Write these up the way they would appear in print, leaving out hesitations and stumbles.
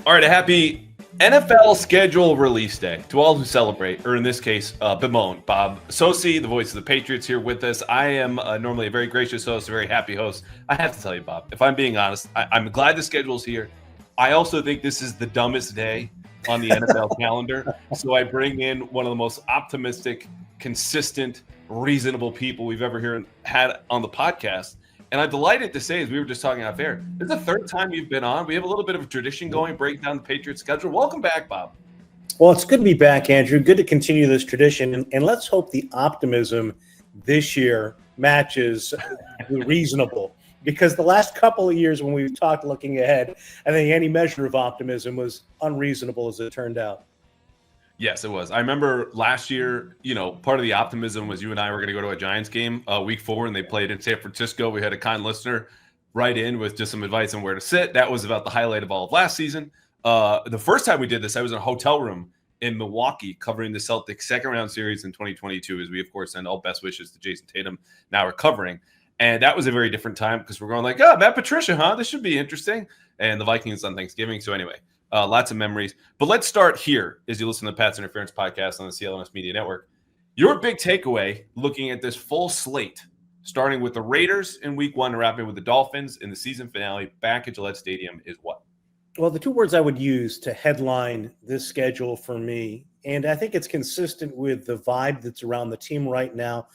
All right, a happy NFL schedule release day to all who celebrate, or in this case, bemoan. Bob Socci, the voice of the Patriots, here with us. I am normally a very gracious host, a very happy host. I have to tell you, Bob, if I'm being honest, I'm glad the schedule's here. I also think this is the dumbest day on the NFL calendar. So I bring in one of the most optimistic, consistent, reasonable people we've ever had on the podcast. And I'm delighted to say, as we were just talking off air, this is the third time you've been on. We have a little bit of a tradition going, breaking down the Patriots schedule. Welcome back, Bob. Well, it's good to be back, Andrew. Good to continue this tradition. And let's hope the optimism this year matches the reasonable. Because the last couple of years when we've talked looking ahead, I think any measure of optimism was unreasonable as it turned out. Yes, it was. I remember last year, part of the optimism was you and I were going to go to a Giants game week 4, and they played in San Francisco. We had a kind listener write in with just some advice on where to sit. That was about the highlight of all of last season. The first time we did this, I was in a hotel room in Milwaukee covering the Celtics second-round series in 2022, as we, of course, send all best wishes to Jason Tatum, now recovering. And that was a very different time because we're going like, oh, Matt Patricia, huh? This should be interesting. And the Vikings on Thanksgiving. So anyway. Lots of memories. But let's start here as you listen to the Pat's Interference podcast on the CLNS Media Network. Your big takeaway looking at this full slate, starting with the Raiders in week 1 and wrapping with the Dolphins in the season finale back at Gillette Stadium is what? Well, the two words I would use to headline this schedule for me, and I think it's consistent with the vibe that's around the team right now,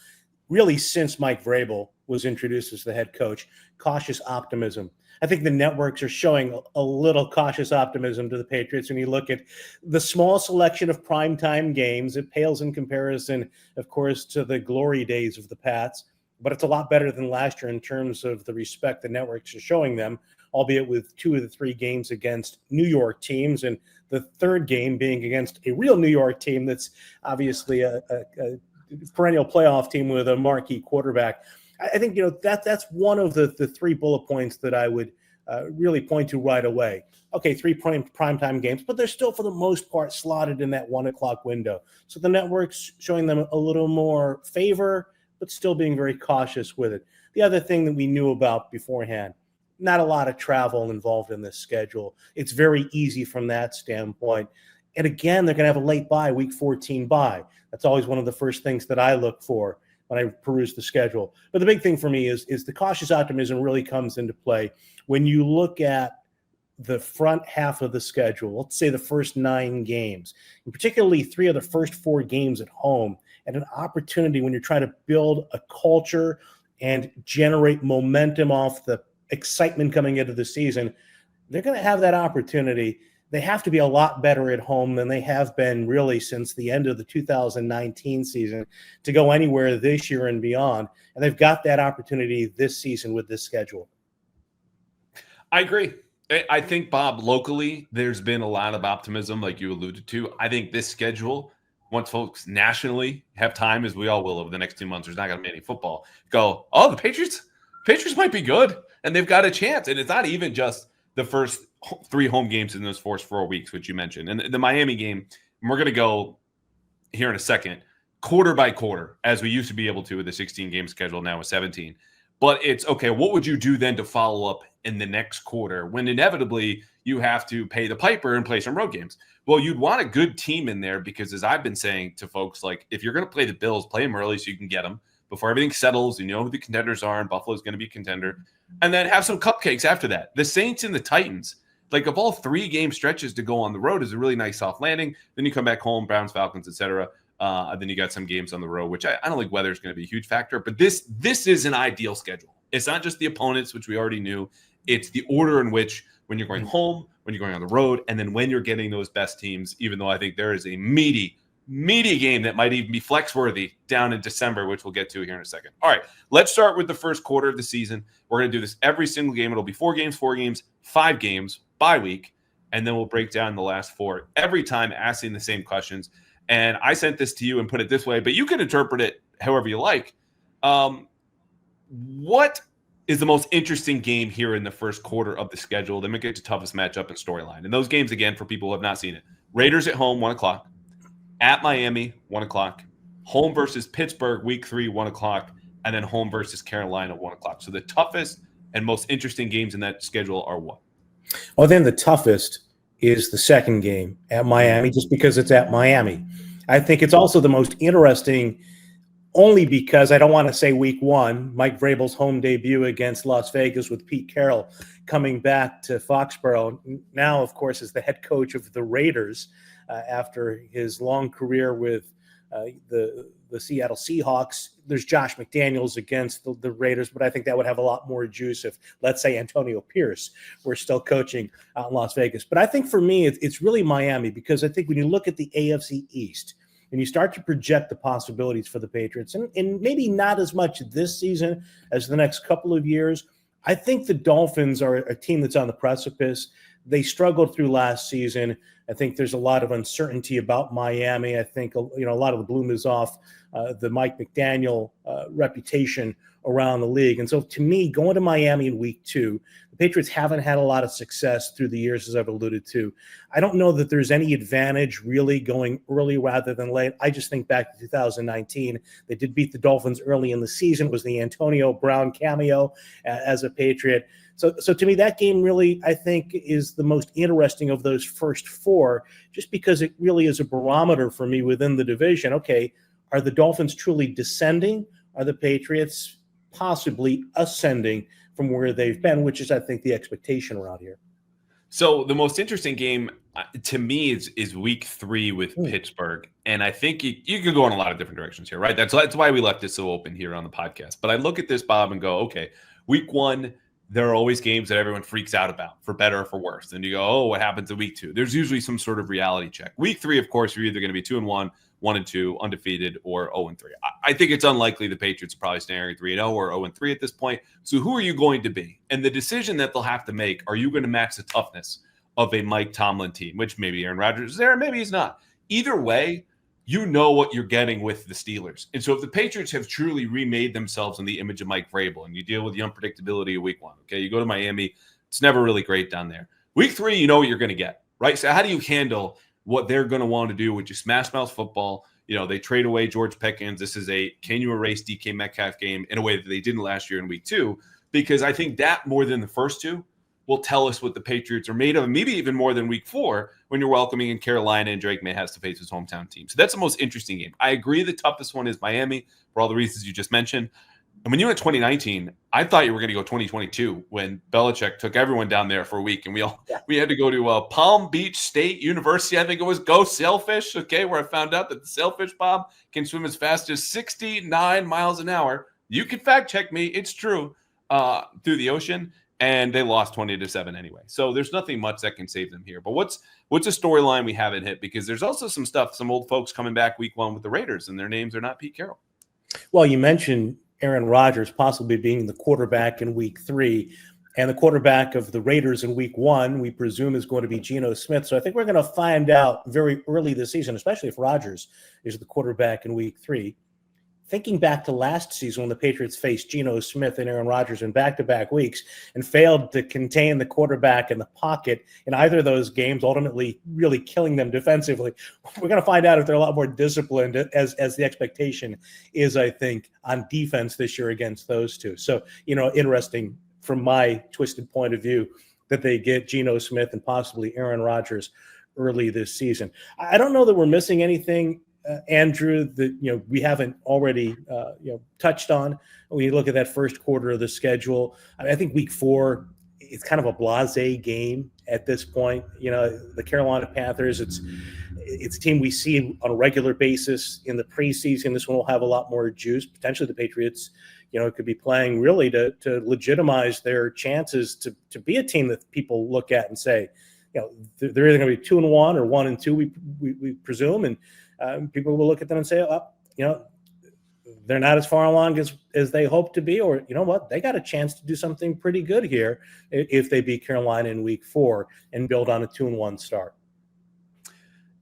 really since Mike Vrabel was introduced as the head coach, cautious optimism. I think the networks are showing a little cautious optimism to the Patriots. When you look at the small selection of primetime games, it pales in comparison, of course, to the glory days of the Pats. But it's a lot better than last year in terms of the respect the networks are showing them, albeit with 2 of the 3 games against New York teams, and the third game being against a real New York team that's obviously a perennial playoff team with a marquee quarterback. I think, that's one of the 3 bullet points that I would really point to right away. Okay, 3 primetime games, but they're still, for the most part, slotted in that 1 o'clock window. So the network's showing them a little more favor, but still being very cautious with it. The other thing that we knew about beforehand, not a lot of travel involved in this schedule. It's very easy from that standpoint. And again, they're going to have a late bye, week 14 bye. That's always one of the first things that I look for when I peruse the schedule. But the big thing for me is the cautious optimism really comes into play when you look at the front half of the schedule, let's say the first 9 games, and particularly 3 of the first 4 games at home, and an opportunity when you're trying to build a culture and generate momentum off the excitement coming into the season. They're going to have that opportunity. They have to be a lot better at home than they have been really since the end of the 2019 season to go anywhere this year and beyond. And they've got that opportunity this season with this schedule. I agree. I think, Bob, locally, there's been a lot of optimism, like you alluded to. I think this schedule, once folks nationally have time, as we all will over the next 2 months, there's not going to be any football, go, oh, the Patriots might be good, and they've got a chance. And it's not even just the first 3 home games in those first 4 weeks, which you mentioned. And the Miami game, and we're going to go here in a second, quarter by quarter, as we used to be able to with the 16-game schedule, now with 17. But it's, okay, what would you do then to follow up in the next quarter when inevitably you have to pay the piper and play some road games? Well, you'd want a good team in there because, as I've been saying to folks, like, if you're going to play the Bills, play them early so you can get them before everything settles, you know who the contenders are, and Buffalo's going to be a contender, and then have some cupcakes after that. The Saints and the Titans, like, of all 3-game stretches to go on the road, is a really nice soft landing. Then you come back home, Browns, Falcons, etc. Then you got some games on the road, which I don't think weather is going to be a huge factor. But this is an ideal schedule. It's not just the opponents, which we already knew. It's the order in which, when you're going home, when you're going on the road, and then when you're getting those best teams, even though I think there is a meaty game that might even be flex-worthy down in December, which we'll get to here in a second. All right, let's start with the first quarter of the season. We're going to do this every single game. It'll be 4 games, 5 games, bye week, and then we'll break down the last 4 every time, asking the same questions. And I sent this to you and put it this way, but you can interpret it however you like. What is the most interesting game here in the first quarter of the schedule? Then we get to toughest matchup and storyline. And those games, again, for people who have not seen it, Raiders at home, 1 o'clock. At Miami, 1 o'clock. Home versus Pittsburgh, week 3, 1 o'clock. And then home versus Carolina, 1 o'clock. So the toughest and most interesting games in that schedule are what? Well, then the toughest is the second game at Miami, just because it's at Miami. I think it's also the most interesting only because I don't want to say week one, Mike Vrabel's home debut against Las Vegas with Pete Carroll coming back to Foxborough. Now, of course, is the head coach of the Raiders after his long career with the Seattle Seahawks. There's Josh McDaniels against the Raiders, but I think that would have a lot more juice if, let's say, Antonio Pierce were still coaching out in Las Vegas. But I think for me, it's really Miami, because I think when you look at the AFC East, and you start to project the possibilities for the Patriots, and maybe not as much this season as the next couple of years, I think the Dolphins are a team that's on the precipice. They struggled through last season. I think there's a lot of uncertainty about Miami. I think a lot of the bloom is off the Mike McDaniel reputation around the league. And so to me, going to Miami in week two, the Patriots haven't had a lot of success through the years, as I've alluded to. I don't know that there's any advantage really going early rather than late. I just think back to 2019. They did beat the Dolphins early in the season. It was the Antonio Brown cameo as a Patriot. So to me, that game really, I think, is the most interesting of those first four, just because it really is a barometer for me within the division. Okay, are the Dolphins truly descending? Are the Patriots possibly ascending from where they've been, which is, I think, the expectation around here? So the most interesting game to me is week 3 with Pittsburgh. And I think you could go in a lot of different directions here, right? That's why we left it so open here on the podcast. But I look at this, Bob, and go, okay, week 1, there are always games that everyone freaks out about, for better or for worse. And you go, oh, what happens in week 2? There's usually some sort of reality check. Week 3, of course, you're either going to be 2-1, 1-2, undefeated, or 0-3. I think it's unlikely the Patriots are probably staying 3-0 or 0-3 at this point. So who are you going to be? And the decision that they'll have to make, are you going to match the toughness of a Mike Tomlin team, which maybe Aaron Rodgers is there, maybe he's not. Either way, you know what you're getting with the Steelers. And so if the Patriots have truly remade themselves in the image of Mike Vrabel, and you deal with the unpredictability of week 1, okay, you go to Miami, it's never really great down there. Week 3, you know what you're going to get, right? So how do you handle what they're going to want to do, which is smash mouth football? They trade away George Pickens. This is a can you erase DK Metcalf game in a way that they didn't last year in week 2, because I think that more than the first two will tell us what the Patriots are made of, maybe even more than week 4 when you're welcoming in Carolina and Drake May has to face his hometown team. So that's the most interesting game. I agree the toughest one is Miami for all the reasons you just mentioned. And when you went 2019, I thought you were going to go 2022 when Belichick took everyone down there for a week, and we had to go to Palm Beach State University. I think it was Go Sailfish, okay, where I found out that the sailfish, Bob, can swim as fast as 69 miles an hour. You can fact check me; it's true. Through the ocean. And they lost 20-7 anyway. So there's nothing much that can save them here. But what's a storyline we haven't hit? Because there's also some old folks coming back week 1 with the Raiders, and their names are not Pete Carroll. Well, you mentioned Aaron Rodgers possibly being the quarterback in week 3, and the quarterback of the Raiders in week 1, we presume, is going to be Geno Smith. So I think we're going to find out very early this season, especially if Rodgers is the quarterback in week 3. Thinking back to last season when the Patriots faced Geno Smith and Aaron Rodgers in back-to-back weeks and failed to contain the quarterback in the pocket in either of those games, ultimately really killing them defensively, we're going to find out if they're a lot more disciplined as the expectation is, I think, on defense this year against those two. So, interesting from my twisted point of view that they get Geno Smith and possibly Aaron Rodgers early this season. I don't know that we're missing anything, Andrew, that we haven't already touched on. When you look at that first quarter of the schedule, I think week 4, it's kind of a blasé game at this point. The Carolina Panthers, it's a team we see on a regular basis in the preseason. This one will have a lot more juice. Potentially the Patriots, could be playing really to legitimize their chances to be a team that people look at and say, they're either going to be 2-1 or 1-2, we presume, and people will look at them and say, they're not as far along as they hope to be, or they got a chance to do something pretty good here if they beat Carolina in week 4 and build on a 2-1 start.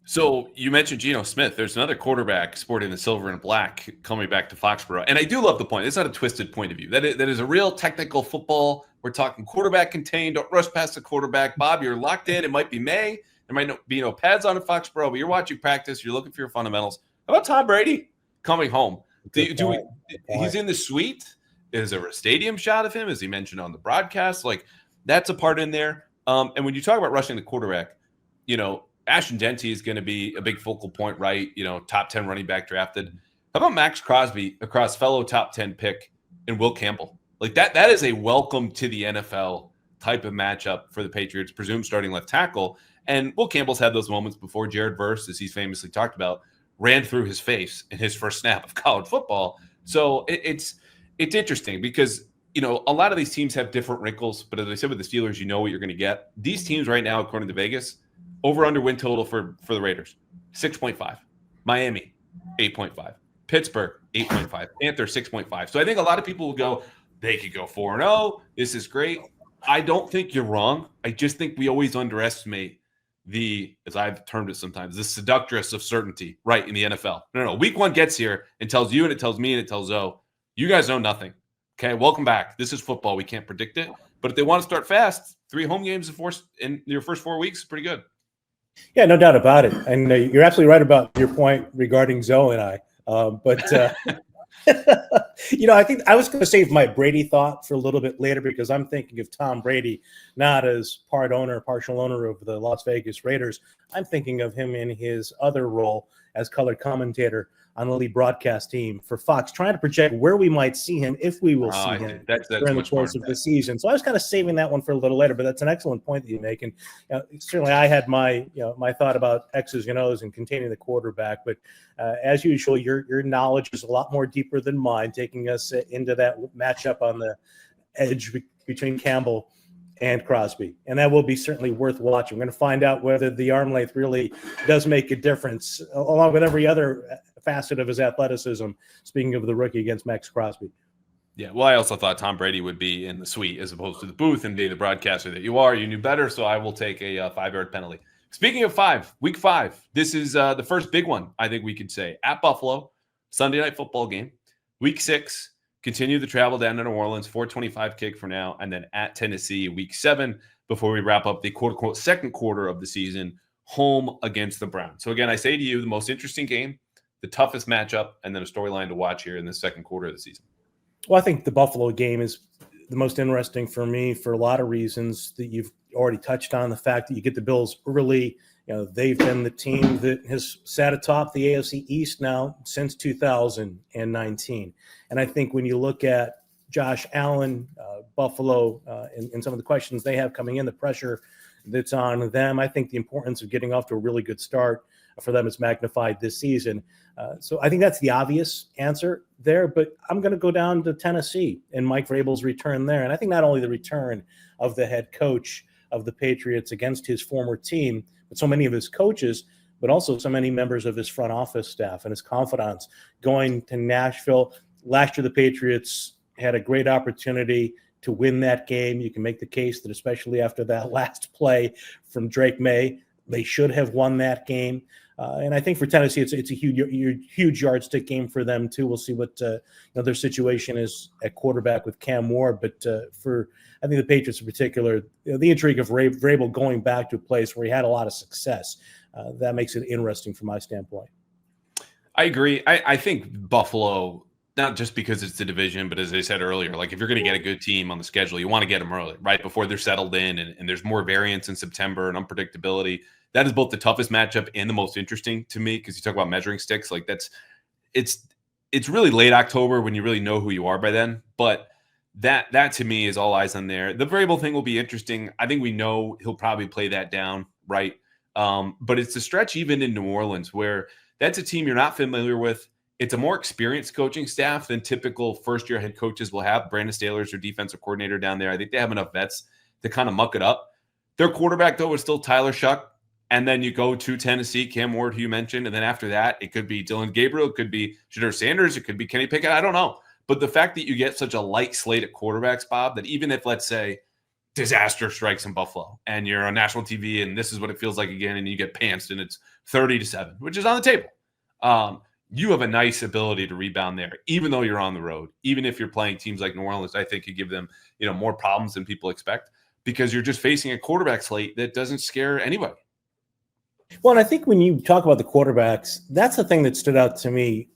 So you mentioned Geno Smith. There's another quarterback sporting the silver and black coming back to Foxborough. And I do love the point. It's not a twisted point of view. That is a real technical football. We're talking quarterback contained. Don't rush past the quarterback. Bob, you're locked in. It might be May. There might be no pads on at Foxborough, but you're watching practice. You're looking for your fundamentals. How about Tom Brady coming home? He's in the suite. Is there a stadium shot of him? As he mentioned on the broadcast? Like, that's a part in there. And when you talk about rushing the quarterback, Ashton Genty is going to be a big focal point, right? Top 10 running back drafted. How about Max Crosby across fellow top 10 pick and Will Campbell? Like that is a welcome to the NFL type of matchup for the Patriots, presumed starting left tackle. And Will Campbell's had those moments before. Jared Verse, as he's famously talked about, ran through his face in his first snap of college football. So it's interesting because a lot of these teams have different wrinkles, but as I said with the Steelers, you know what you're going to get. These teams right now, according to Vegas, over under win total for the Raiders, 6.5. Miami, 8.5. Pittsburgh, 8.5. Panthers, 6.5. So I think a lot of people will go, they could go 4-0. This is great. I don't think you're wrong. I just think we always underestimate as I've termed it sometimes, the seductress of certainty, right, in the NFL. No. Week 1 gets here and tells you and it tells me and it tells Zoe, you guys know nothing. Okay, welcome back. This is football. We can't predict it. But if they want to start fast, 3 home games in your first 4 weeks is pretty good. Yeah, no doubt about it. And you're absolutely right about your point regarding Zoe and I. I think I was going to save my Brady thought for a little bit later because I'm thinking of Tom Brady not as partial owner of the Las Vegas Raiders. I'm thinking of him in his other role as color commentator on the lead broadcast team for Fox, trying to project where we might see him, if we will see him during the course of the season. So I was kind of saving that one for a little later, but that's an excellent point that you make. And certainly I had my thought about X's and O's and containing the quarterback. But as usual, your knowledge is a lot more deeper than mine, taking us into that matchup on the edge between Campbell and Crosby. And that will be certainly worth watching. We're going to find out whether the arm length really does make a difference, along with every other facet of his athleticism, speaking of the rookie against Max Crosby. Yeah, well, I also thought Tom Brady would be in the suite as opposed to the booth and be the broadcaster that you are. You knew better, so I will take a 5-yard penalty. Speaking of 5, week 5, this is the first big one, I think we could say. At Buffalo, Sunday night football game. Week 6, continue the travel down to New Orleans, 4:25 kick for now, and then at Tennessee, week 7, before we wrap up the quote-unquote second quarter of the season, home against the Browns. So again, I say to you, the most interesting game, the toughest matchup, and then a storyline to watch here in the second quarter of the season. Well, I think the Buffalo game is the most interesting for me for a lot of reasons that you've already touched on. The fact that you get the Bills early, they've been the team that has sat atop the AFC East now since 2019. And I think when you look at Josh Allen, Buffalo, and some of the questions they have coming in, the pressure that's on them, I think the importance of getting off to a really good start for them is magnified this season. So I think that's the obvious answer there, but I'm going to go down to Tennessee and Mike Vrabel's return there. And I think not only the return of the head coach of the Patriots against his former team, but so many of his coaches, but also so many members of his front office staff and his confidants going to Nashville. Last year, the Patriots had a great opportunity to win that game. You can make the case that especially after that last play from Drake May, they should have won that game. And I think for Tennessee, it's a huge yardstick game for them too. We'll see what their situation is at quarterback with Cam Ward. But for I think the Patriots in particular, the intrigue of Vrabel going back to a place where he had a lot of success, that makes it interesting from my standpoint. I agree. I think Buffalo, not just because it's the division, but as I said earlier, like if you're going to get a good team on the schedule, you want to get them early, right before they're settled in, and there's more variance in September and unpredictability. That is both the toughest matchup and the most interesting to me because you talk about measuring sticks. Like it's really late October when you really know who you are by then. But that to me is all eyes on there. The variable thing will be interesting. I think we know he'll probably play that down, right? But it's a stretch even in New Orleans where that's a team you're not familiar with. It's a more experienced coaching staff than typical first-year head coaches will have. Brandon Staley's their defensive coordinator down there. I think they have enough vets to kind of muck it up. Their quarterback, though, is still Tyler Shuck. And then you go to Tennessee, Cam Ward, who you mentioned. And then after that, it could be Dylan Gabriel. It could be Shadur Sanders. It could be Kenny Pickett. I don't know. But the fact that you get such a light slate at quarterbacks, Bob, that even if, let's say, disaster strikes in Buffalo and you're on national TV and this is what it feels like again and you get pantsed and it's 30-7, which is on the table, you have a nice ability to rebound there, even though you're on the road. Even if you're playing teams like New Orleans, I think you give them more problems than people expect because you're just facing a quarterback slate that doesn't scare anybody. Well, and I think when you talk about the quarterbacks, that's the thing that stood out to me.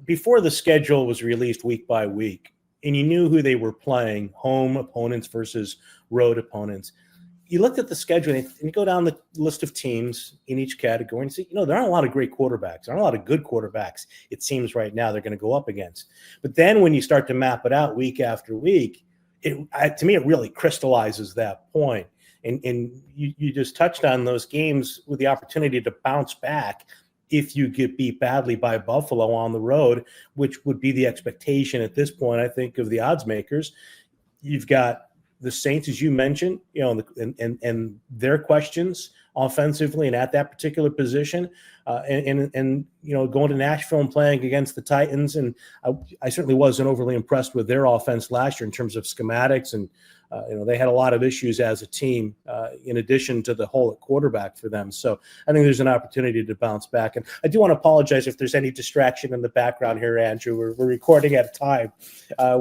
Before the schedule was released week by week, and you knew who they were playing, home opponents versus road opponents, you looked at the schedule and you go down the list of teams in each category and see, there aren't a lot of great quarterbacks. There aren't a lot of good quarterbacks, it seems right now, they're going to go up against. But then when you start to map it out week after week, to me, it really crystallizes that point. And you just touched on those games with the opportunity to bounce back if you get beat badly by Buffalo on the road, which would be the expectation at this point, I think, of the odds makers. You've got the Saints, as you mentioned, and their questions offensively and at that particular position, and going to Nashville and playing against the Titans. And I certainly wasn't overly impressed with their offense last year in terms of schematics, and they had a lot of issues as a team, in addition to the hole at quarterback for them. So I think there's an opportunity to bounce back. And I do want to apologize if there's any distraction in the background here, Andrew. We're recording at a time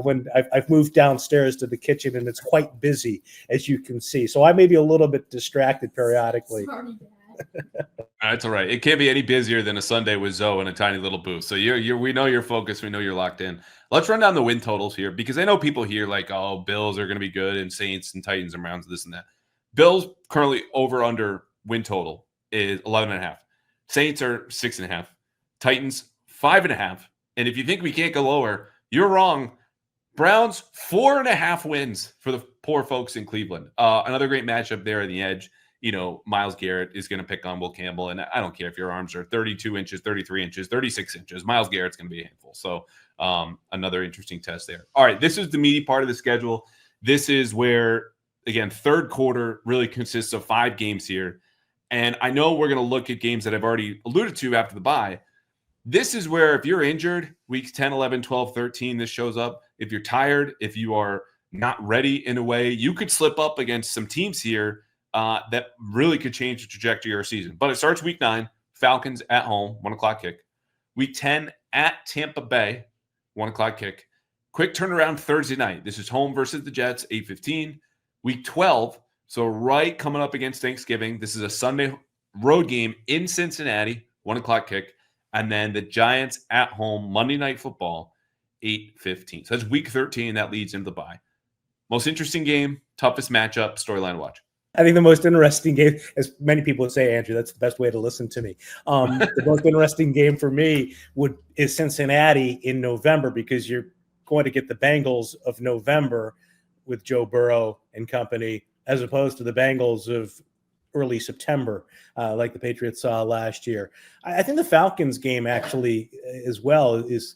when I've moved downstairs to the kitchen, and it's quite busy, as you can see. So I may be a little bit distracted periodically. Sorry, Dad. That's all right. It can't be any busier than a Sunday with Zoe in a tiny little booth. So we know you're focused. We know you're locked in. Let's run down the win totals here, because I know people here like, oh, Bills are going to be good and Saints and Titans and Browns, this and that. Bills currently over under win total is 11.5. Saints are 6.5. Titans 5.5. And if you think we can't go lower, you're wrong. Browns 4.5 wins for the poor folks in Cleveland. Another great matchup there on the edge. Myles Garrett is going to pick on Will Campbell, and I don't care if your arms are 32 inches, 33 inches, 36 inches. Myles Garrett's going to be a handful. So another interesting test there. All right, this is the meaty part of the schedule. This is where, again, third quarter really consists of 5 games here. And I know we're going to look at games that I've already alluded to after the bye. This is where if you're injured, weeks 10, 11, 12, 13, this shows up. If you're tired, if you are not ready in a way, you could slip up against some teams here that really could change the trajectory of your season. But it starts week 9, Falcons at home, 1 o'clock kick. Week 10 at Tampa Bay, 1 o'clock kick. Quick turnaround Thursday night. This is home versus the Jets, 8:15. Week 12, so right coming up against Thanksgiving. This is a Sunday road game in Cincinnati, 1 o'clock kick. And then the Giants at home, Monday Night Football, 8:15. So that's week 13. That leads into the bye. Most interesting game, toughest matchup, storyline to watch. I think the most interesting game, as many people would say, Andrew, that's the best way to listen to me. The most interesting game for me is Cincinnati in November, because you're going to get the Bengals of November with Joe Burrow and company, as opposed to the Bengals of early September, like the Patriots saw last year. I think the Falcons game actually as well is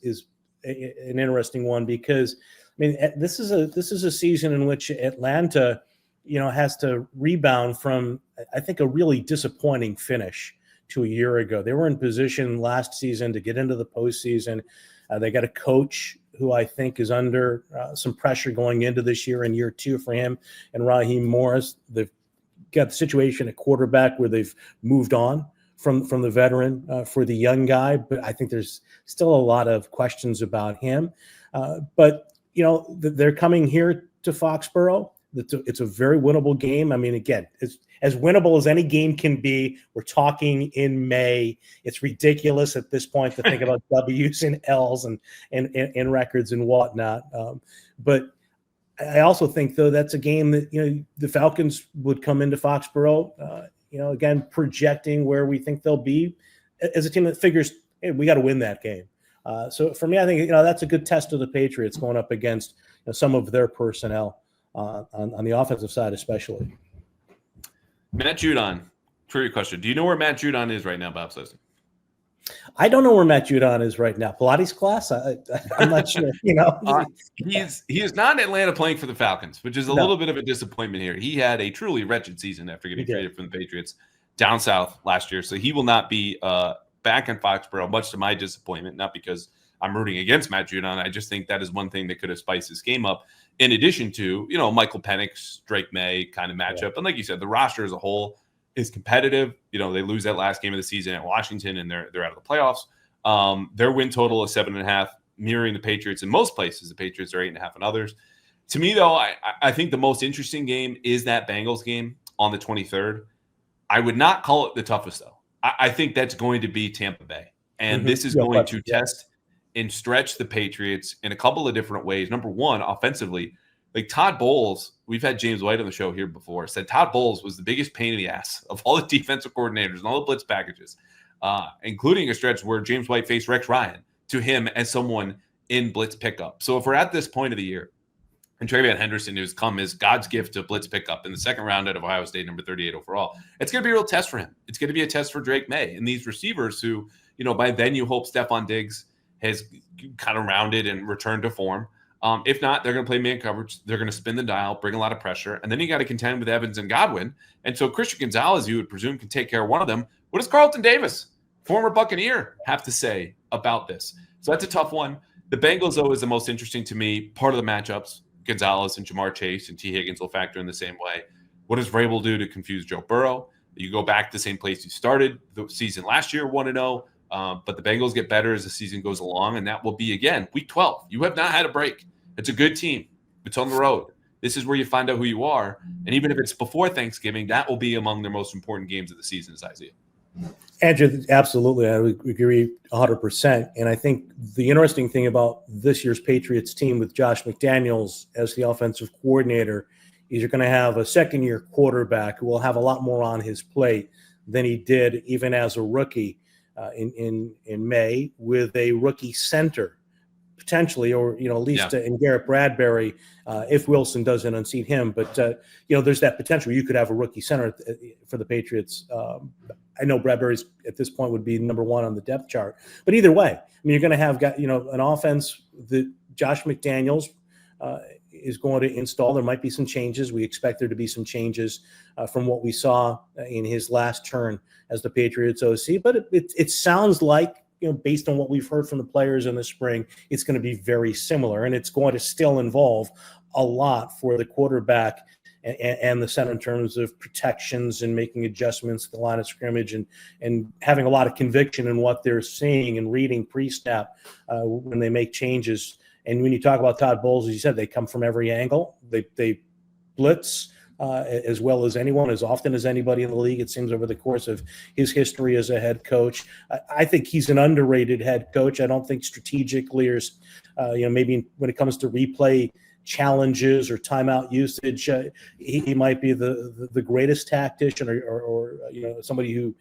an interesting one, because this is a season in which Atlanta has to rebound from, I think, a really disappointing finish to a year ago. They were in position last season to get into the postseason. They got a coach who I think is under some pressure going into this year, in year 2 for him, and Raheem Morris. They've got the situation at quarterback where they've moved on from the veteran for the young guy, but I think there's still a lot of questions about him. But they're coming here to Foxborough. It's a very winnable game. Again, it's as winnable as any game can be. We're talking in May. It's ridiculous at this point to think about W's and L's and records and whatnot. But I also think, though, that's a game that the Falcons would come into Foxborough. Again, projecting where we think they'll be as a team that figures, hey, we got to win that game. So for me, I think that's a good test of the Patriots going up against some of their personnel. On the offensive side, especially. Matt Judon, trivia question. Do you know where Matt Judon is right now, Bob says? I don't know where Matt Judon is right now. Pilates class? I'm not sure. He is not in Atlanta playing for the Falcons, which is a little bit of a disappointment here. He had a truly wretched season after getting traded from the Patriots down south last year. So he will not be back in Foxborough, much to my disappointment, not because I'm rooting against Matt Judon. I just think that is one thing that could have spiced his game up, in addition to, Michael Penix, Drake May kind of matchup. Yeah. And like you said, the roster as a whole is competitive. They lose that last game of the season at Washington, and they're out of the playoffs. Their win total is 7.5, mirroring the Patriots in most places. The Patriots are 8.5 in others. To me, though, I think the most interesting game is that Bengals game on the 23rd. I would not call it the toughest, though. I think that's going to be Tampa Bay. And this is going to test and stretch the Patriots in a couple of different ways. Number one, offensively, Like Todd Bowles, we've had James White on the show here before, said Todd Bowles was the biggest pain in the ass of all the defensive coordinators and all the blitz packages, including a stretch where James White faced Rex Ryan to him as someone in blitz pickup. So if we're at this point of the year, and TreVeyon Henderson, who's come as God's gift to blitz pickup in the second round out of Ohio State, number 38 overall, it's going to be a real test for him. It's going to be a test for Drake May and these receivers who, by then you hope Stephon Diggs has kind of rounded and returned to form. If not, they're going to play man coverage. They're going to spin the dial, bring a lot of pressure. And then you got to contend with Evans and Godwin. And so Christian Gonzalez, you would presume, can take care of one of them. What does Carlton Davis, former Buccaneer, have to say about this? So that's a tough one. The Bengals, though, is the most interesting to me. Part of the matchups, Gonzalez and Jamar Chase and T. Higgins will factor in the same way. What does Vrabel do to confuse Joe Burrow? You go back to the same place you started the season last year, 1-0. But the Bengals get better as the season goes along, and that will be, again, week 12. You have not had a break. It's a good team. It's on the road. This is where you find out who you are. And even if it's before Thanksgiving, that will be among their most important games of the season, as I see it. Andrew, absolutely. I would agree 100%. And I think the interesting thing about this year's Patriots team with Josh McDaniels as the offensive coordinator is you're going to have a second-year quarterback who will have a lot more on his plate than he did even as a rookie in May, with a rookie center potentially, or at least in Garrett Bradbury, if Wilson doesn't unseat him. But there's that potential. You could have a rookie center for the Patriots. I know Bradbury's at this point would be number one on the depth chart. But either way, I mean, you're going to have an offense that Josh McDaniels is going to install. There might be some changes. We expect there to be some changes from what we saw in his last turn as the Patriots OC. But it sounds like, based on what we've heard from the players in the spring, it's going to be very similar, and it's going to still involve a lot for the quarterback and the center in terms of protections and making adjustments to the line of scrimmage and having a lot of conviction in what they're seeing and reading pre-snap when they make changes. And when you talk about Todd Bowles, as you said, they come from every angle. They blitz as well as anyone, as often as anybody in the league, it seems, over the course of his history as a head coach. I think he's an underrated head coach. I don't think strategically or, maybe when it comes to replay challenges or timeout usage, he might be the greatest tactician or somebody who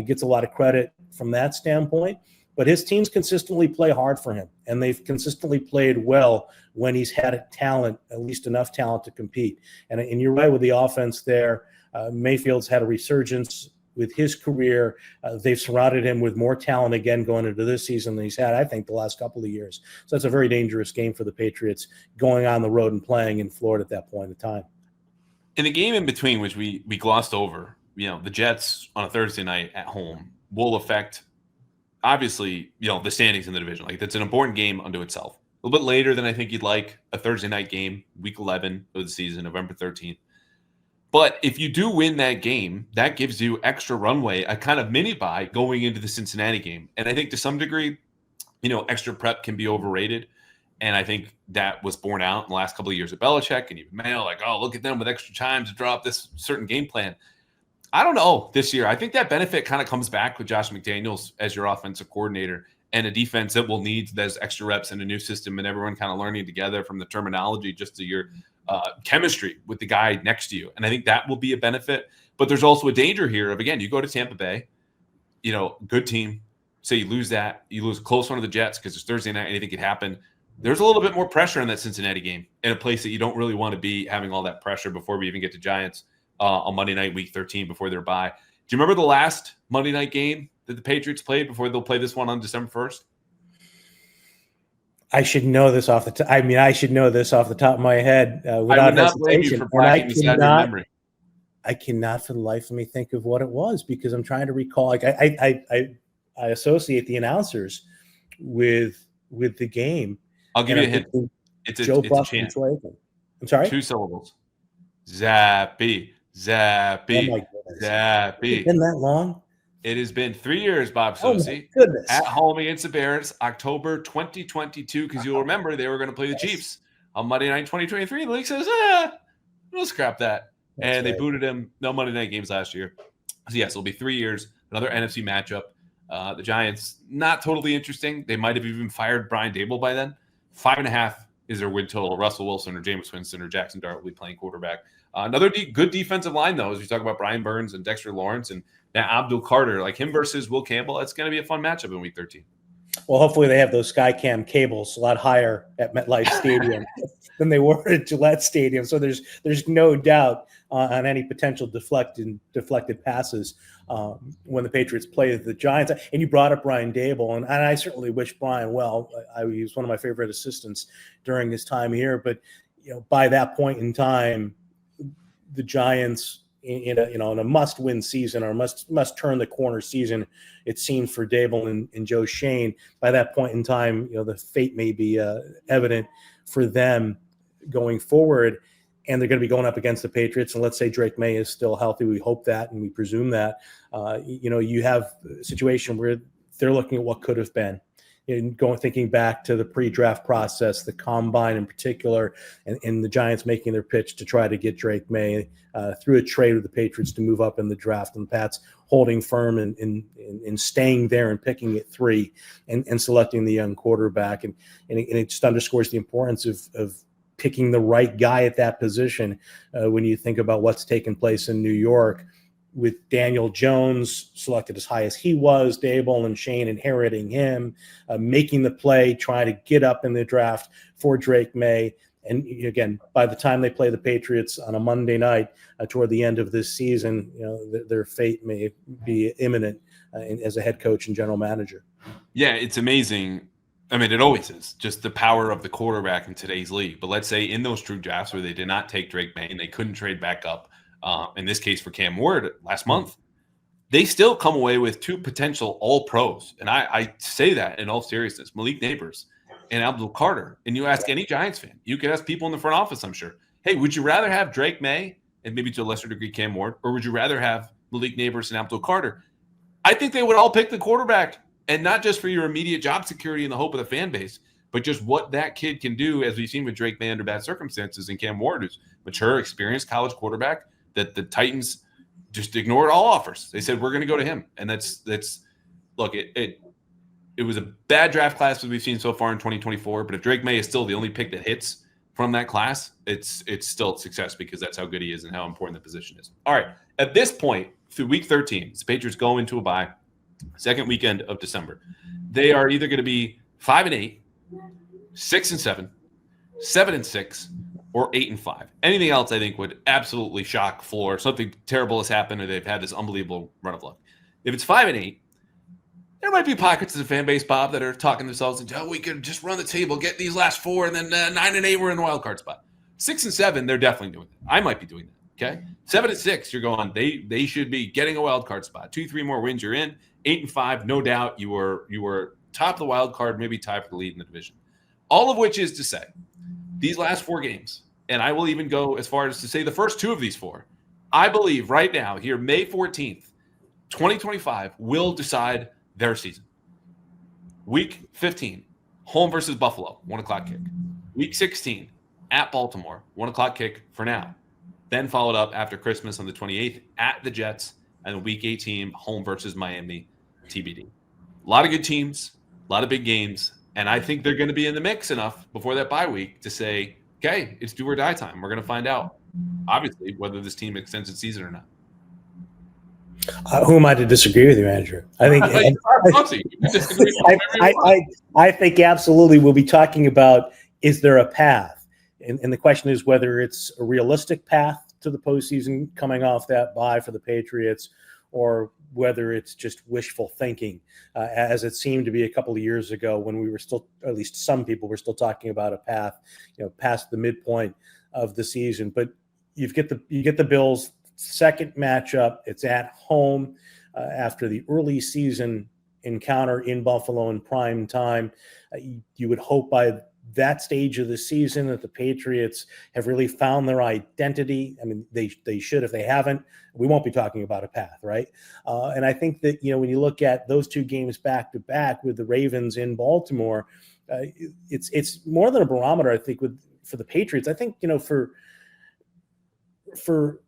gets a lot of credit from that standpoint. But his teams consistently play hard for him, and they've consistently played well when he's had talent, at least enough talent to compete. And you're right with the offense there. Mayfield's had a resurgence with his career. They've surrounded him with more talent again going into this season than he's had, I think, the last couple of years. So that's a very dangerous game for the Patriots going on the road and playing in Florida at that point in time. In the game in between, which we glossed over, the Jets on a Thursday night at home will affect, obviously, the standings in the division. Like, that's an important game unto itself. A little bit later than I think you'd like, a Thursday night game, week 11 of the season, November 13th. But if you do win that game, that gives you extra runway, a kind of mini bye going into the Cincinnati game. And I think to some degree, extra prep can be overrated. And I think that was borne out in the last couple of years of Belichick and even Mayo, like, oh, look at them with extra time to draw up this certain game plan. I don't know this year. I think that benefit kind of comes back with Josh McDaniels as your offensive coordinator and a defense that will need those extra reps in a new system and everyone kind of learning together from the terminology just to your chemistry with the guy next to you. And I think that will be a benefit. But there's also a danger here of, again, you go to Tampa Bay, good team. Say you lose that. You lose a close one to the Jets because it's Thursday night. Anything could happen. There's a little bit more pressure in that Cincinnati game in a place that you don't really want to be having all that pressure before we even get to Giants on Monday night, week 13, before their bye. Do you remember the last Monday night game that the Patriots played before they'll play this one on December 1st? I should know this off the top. I should know this off the top of my head without I would not hesitation. blame you for blacking this out of your memory. I cannot for the life of me think of what it was because I'm trying to recall. Like I associate the announcers with the game. I'll give you a hint. It's a chant. I'm sorry? 2 syllables. Zappy. Zappy. Oh my goodness. Zappy. Has it been that long? It has been 3 years, Bob Oh Socci. my goodness. At home against the Bears, October 2022, because you'll remember they were going to play the Chiefs on Monday night 2023. The league says, we'll scrap that. They booted him. No Monday night games last year. So, yes, it'll be 3 years. Another NFC matchup. The Giants, not totally interesting. They might have even fired Brian Dable by then. 5.5 is their win total. Russell Wilson or Jameis Winston or Jackson Dart will be playing quarterback. Another good defensive line, though, as we talk about Brian Burns and Dexter Lawrence and now Abdul Carter, like him versus Will Campbell, that's going to be a fun matchup in Week 13. Well, hopefully they have those Skycam cables a lot higher at MetLife Stadium than they were at Gillette Stadium. So there's no doubt on any potential deflected passes when the Patriots play the Giants. And you brought up Brian Dable, and I certainly wish Brian well. He was one of my favorite assistants during his time here. But by that point in time, the Giants in a must-win season or must turn the corner season, it seemed for Dable and Joe Shane. By that point in time, the fate may be evident for them going forward, and they're going to be going up against the Patriots. And let's say Drake May is still healthy. We hope that, and we presume that. You have a situation where they're looking at what could have been. Thinking back to the pre-draft process, the combine in particular, and the Giants making their pitch to try to get Drake May through a trade with the Patriots to move up in the draft, and the Pats holding firm and staying there and picking at 3 and selecting the young quarterback. And it just underscores the importance of picking the right guy at that position when you think about what's taken place in New York, with Daniel Jones selected as high as he was, Dable and Shane inheriting him, making the play, trying to get up in the draft for Drake May. And again, by the time they play the Patriots on a Monday night toward the end of this season, their fate may be imminent as a head coach and general manager. Yeah, it's amazing. I mean, it always is, just the power of the quarterback in today's league. But let's say in those true drafts where they did not take Drake May and they couldn't trade back up, in this case for Cam Ward last month, they still come away with 2 potential all-pros. And I say that in all seriousness, Malik Neighbors and Abdul Carter. And you ask any Giants fan, you could ask people in the front office, I'm sure, hey, would you rather have Drake May and maybe to a lesser degree Cam Ward, or would you rather have Malik Neighbors and Abdul Carter? I think they would all pick the quarterback, and not just for your immediate job security and the hope of the fan base, but just what that kid can do, as we've seen with Drake May under bad circumstances, and Cam Ward, who's mature, experienced college quarterback, that the Titans just ignored all offers. They said, we're going to go to him. And that's look, it was a bad draft class as we've seen so far in 2024, but if Drake May is still the only pick that hits from that class, it's still a success because that's how good he is and how important the position is. All right. At this point, through week 13, the Patriots go into a bye, second weekend of December. They are either going to be 5-8, 6-7, 7-6, or 8-5. Anything else, I think, would absolutely shock floor. Something terrible has happened, and they've had this unbelievable run of luck. If it's 5-8, there might be pockets of the fan base, Bob, that are talking themselves into, we could just run the table, get these last 4, and then 9-8, we're in the wild card spot. 6-7, they're definitely doing that. I might be doing that. Okay, 7-6, you're going. They should be getting a wild card spot. 2-3 more wins, you're in. 8-5, no doubt, you were top of the wild card, maybe tied for the lead in the division. All of which is to say, these last 4 games. And I will even go as far as to say the first 2 of these 4, I believe right now, here, May 14th, 2025, will decide their season. Week 15, home versus Buffalo, 1 o'clock kick. Week 16, at Baltimore, 1 o'clock kick for now. Then followed up after Christmas on the 28th at the Jets, and week 18, home versus Miami, TBD. A lot of good teams, a lot of big games, and I think they're going to be in the mix enough before that bye week to say, okay, it's do or die time. We're going to find out, obviously, whether this team extends its season or not. Who am I to disagree with you, Andrew? I think I think absolutely we'll be talking about, is there a path? And the question is whether it's a realistic path to the postseason coming off that bye for the Patriots, or whether it's just wishful thinking, as it seemed to be a couple of years ago when we were still, at least some people were still talking about a path, past the midpoint of the season. But you get the Bills' second matchup. It's at home after the early season encounter in Buffalo in prime time. You would hope by that stage of the season that the Patriots have really found their identity. I mean, they should. If they haven't, we won't be talking about a path, right? And I think that, when you look at those 2 games back to back with the Ravens in Baltimore, it's more than a barometer, I think, for the Patriots. I think, for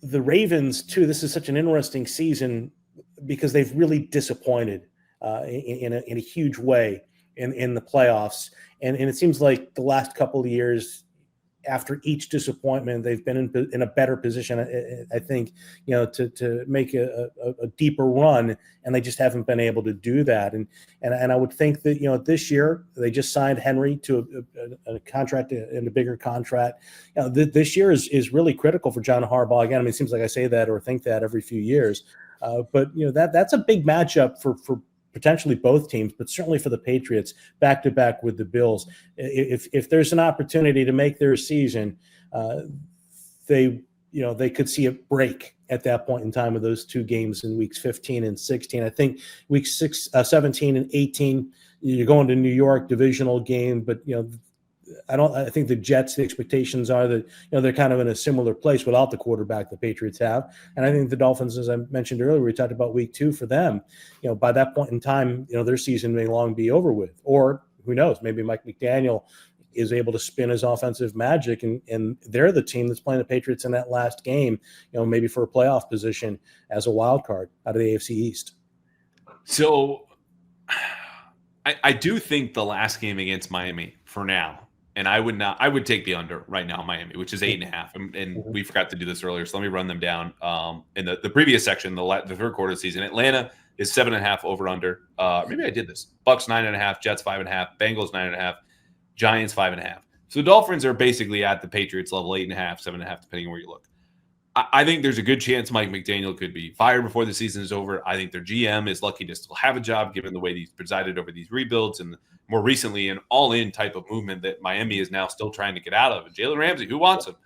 the Ravens too, this is such an interesting season because they've really disappointed in a huge way in the playoffs. And it seems like the last couple of years, after each disappointment, they've been in a better position, I think, to make a deeper run, and they just haven't been able to do that. And I would think that, this year they just signed Henry to a contract and a bigger contract. This year is really critical for John Harbaugh. Again, I mean, it seems like I say that or think that every few years, but that's a big matchup for potentially both teams, but certainly for the Patriots back to back with the Bills. If there's an opportunity to make their season, they could see a break at that point in time with those two games in weeks 15 and 16. I think weeks 17 and 18, you're going to New York, divisional game, but I think the Jets, the expectations are that, they're kind of in a similar place without the quarterback the Patriots have. And I think the Dolphins, as I mentioned earlier, we talked about week 2 for them, by that point in time, their season may long be over with, or who knows, maybe Mike McDaniel is able to spin his offensive magic and they're the team that's playing the Patriots in that last game, maybe for a playoff position as a wild card out of the AFC East. So I do think the last game against Miami for now, and I would take the under right now, Miami, which is 8.5. And we forgot to do this earlier, so let me run them down. In the previous section, the third quarter of the season, Atlanta is 7.5 over under. Maybe I did this. Bucks 9.5, Jets 5.5, Bengals 9.5, Giants 5.5. So the Dolphins are basically at the Patriots level, 8.5, 7.5, depending on where you look. I think there's a good chance Mike McDaniel could be fired before the season is over. I think their GM is lucky to still have a job, given the way he's presided over these rebuilds and more recently an all-in type of movement that Miami is now still trying to get out of. And Jalen Ramsey, who wants him?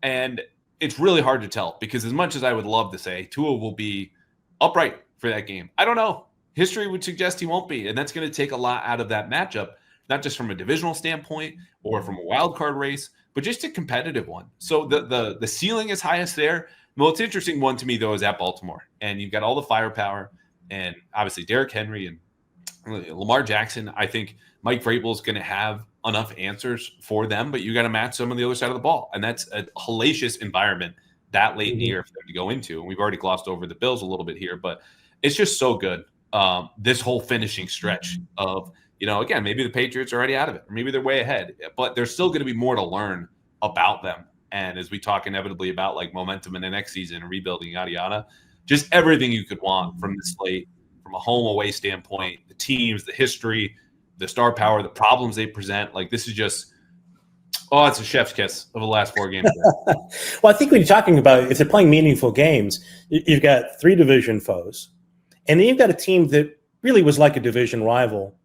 And it's really hard to tell because as much as I would love to say Tua will be upright for that game, I don't know. History would suggest he won't be, and that's going to take a lot out of that matchup, not just from a divisional standpoint or from a wild card race, but just a competitive one. So the ceiling is highest there. The most interesting one to me, though, is at Baltimore. And you've got all the firepower and obviously Derrick Henry and Lamar Jackson. I think Mike Vrabel is going to have enough answers for them, but you got to match some on the other side of the ball. And that's a hellacious environment that late in the year for them to go into. And we've already glossed over the Bills a little bit here, but it's just so good. This whole finishing stretch of, again, maybe the Patriots are already out of it, or maybe they're way ahead, but there's still going to be more to learn about them. And as we talk inevitably about like momentum in the next season and rebuilding, yada, yada, just everything you could want from this slate, from a home away standpoint, the teams, the history, the star power, the problems they present. Like this is just, it's a chef's kiss of the last 4 games. Well, I think when you're talking about, if they're playing meaningful games, you've got 3 division foes, and then you've got a team that really was like a division rival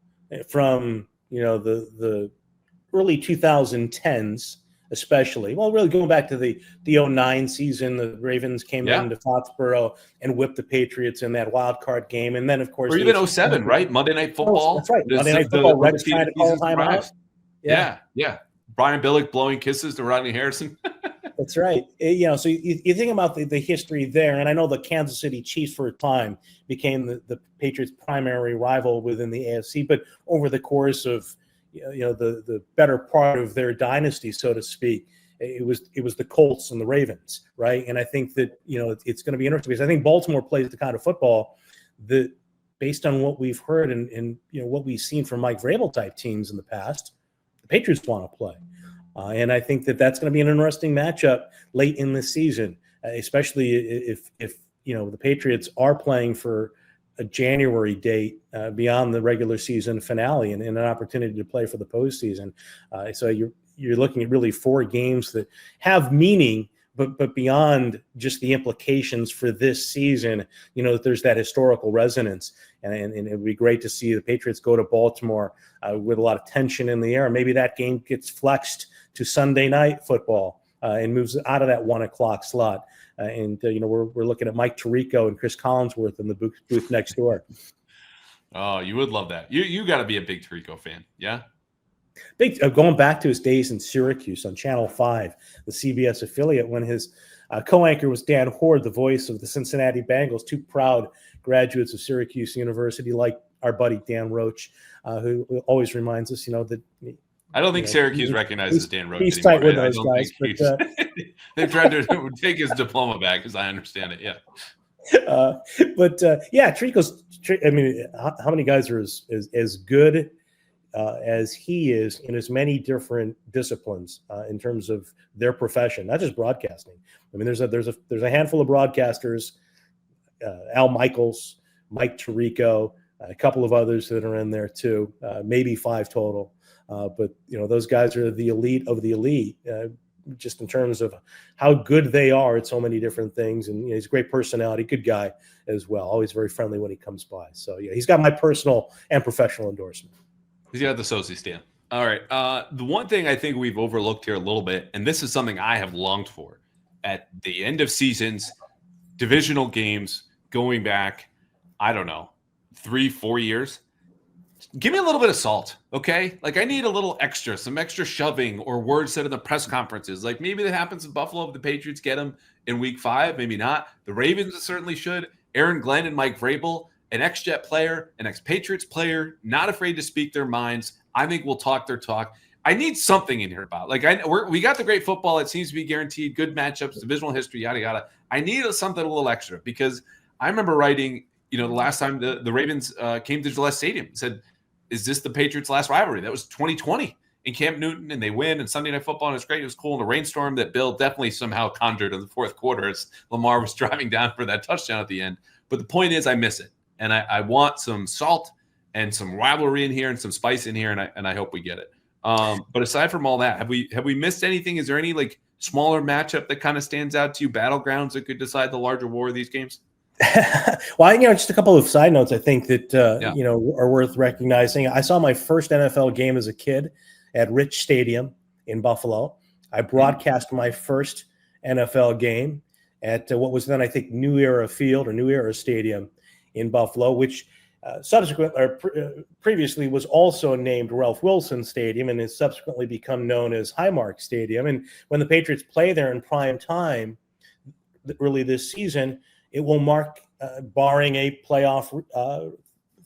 from the early 2010s, especially. Well, really going back to the 09 season, the Ravens came into Foxborough and whipped the Patriots in that wild card game, and then of course, or even 07, right? Monday Night Football. That's right. Monday Night Football. Rex trying to call time out. Yeah. Brian Billick blowing kisses to Rodney Harrison. That's right. So you think about the history there, and I know the Kansas City Chiefs for a time became the Patriots' primary rival within the AFC, but over the course of the better part of their dynasty, so to speak, it was the Colts and the Ravens, right? And I think that it's going to be interesting because I think Baltimore plays the kind of football that, based on what we've heard and what we've seen from Mike Vrabel type teams in the past, the Patriots want to play. And I think that that's going to be an interesting matchup late in the season, especially if the Patriots are playing for a January date beyond the regular season finale and an opportunity to play for the postseason. So you're looking at really 4 games that have meaning, but beyond just the implications for this season, there's that historical resonance. And it would be great to see the Patriots go to Baltimore with a lot of tension in the air. Maybe that game gets flexed to Sunday night football and moves out of that 1:00 slot. We're looking at Mike Tirico and Chris Collinsworth in the booth next door. Oh, you would love that. You got to be a big Tirico fan, yeah? Big going back to his days in Syracuse on Channel 5, the CBS affiliate, when his co-anchor was Dan Hoard, the voice of the Cincinnati Bengals, 2 proud graduates of Syracuse University, like our buddy Dan Roach, who always reminds us, that. I don't think Syracuse recognizes Dan Roach he's anymore. Tight with those guys. But, they've tried to take his diploma back, as I understand it. Yeah. Tirico's I mean, how many guys are as good as he is in as many different disciplines in terms of their profession, not just broadcasting. I mean, there's a handful of broadcasters, Al Michaels, Mike Tirico, a couple of others that are in there too, maybe 5 total. But those guys are the elite of the elite, just in terms of how good they are at so many different things. And he's a great personality, good guy as well. Always very friendly when he comes by. So yeah, he's got my personal and professional endorsement. He's got the Socci stamp. All right. The one thing I think we've overlooked here a little bit, and this is something I have longed for at the end of seasons, divisional games going back, I don't know, 3-4 years. Give me a little bit of salt, okay? Like I need a little extra, some extra shoving or words said in the press conferences. Like maybe that happens in Buffalo if the Patriots get them in week 5, maybe not. The Ravens certainly should. Aaron Glenn and Mike Vrabel, an ex-Jet player, an ex-Patriots player, not afraid to speak their minds. I think we'll talk their talk. I need something in here about we got the great football. It seems to be guaranteed, good matchups, divisional history, yada, yada. I need something a little extra because I remember writing, the last time the Ravens came to Gillette Stadium, said, is this the Patriots' last rivalry? That was 2020 in Camp Newton, and they win, and Sunday Night Football, and it's great. It was cool. And the rainstorm that Bill definitely somehow conjured in the fourth quarter as Lamar was driving down for that touchdown at the end. But the point is I miss it. And I want some salt and some rivalry in here and some spice in here, and I hope we get it. But aside from all that, have we missed anything? Is there any smaller matchup that kind of stands out to you, battlegrounds that could decide the larger war of these games? Well, just a couple of side notes I think that are worth recognizing. I saw my first NFL game as a kid at Rich Stadium in Buffalo. I broadcast my first NFL game at what was then I think New Era Field or New Era Stadium in Buffalo, which previously was also named Ralph Wilson Stadium and has subsequently become known as Highmark Stadium. And when the Patriots play there in prime time early this season, it will mark, barring a playoff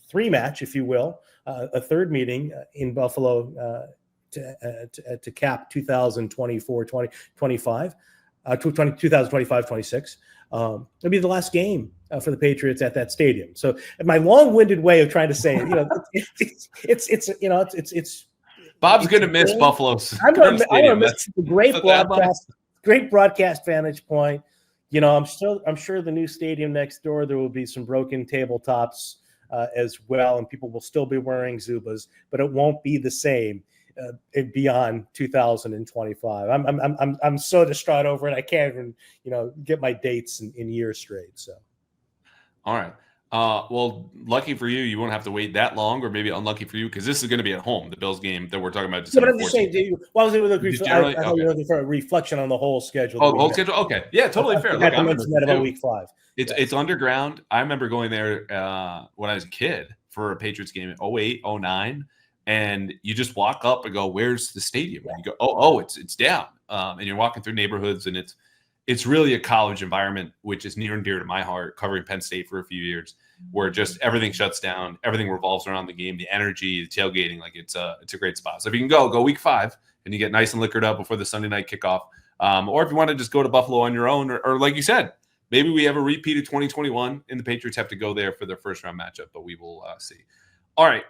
3 match, if you will, a third meeting in Buffalo to cap 2024-25, 2025-26. It'll be the last game for the Patriots at that stadium. So my long-winded way of trying to say, it's Bob's going to miss Buffalo's. I'm going to miss the great broadcast vantage point. I'm sure the new stadium next door, there will be some broken tabletops as well, and people will still be wearing Zubas, but it won't be the same beyond 2025. I'm so distraught over it. I can't even, get my dates in years straight. So, all right. Well, lucky for you, you won't have to wait that long, or maybe unlucky for you because this is going to be at home. The Bills game that we're talking about. Yeah, but I'm just saying. Why was it looking for a reflection on the whole schedule? Oh, the whole schedule. Okay, yeah, totally fair. I mentioned that about week 5. It's underground. I remember going there when I was a kid for a Patriots game in 08, 09. And you just walk up and go, "Where's the stadium?" And you go, it's down." And you're walking through neighborhoods, and it's really a college environment, which is near and dear to my heart. Covering Penn State for a few years, where just everything shuts down, everything revolves around the game, the energy, the tailgating. It's a great spot. So if you can go week 5 and you get nice and liquored up before the Sunday night kickoff, or if you want to just go to Buffalo on your own, or like you said, maybe we have a repeat of 2021 and the Patriots have to go there for their first round matchup, but we will see. All right.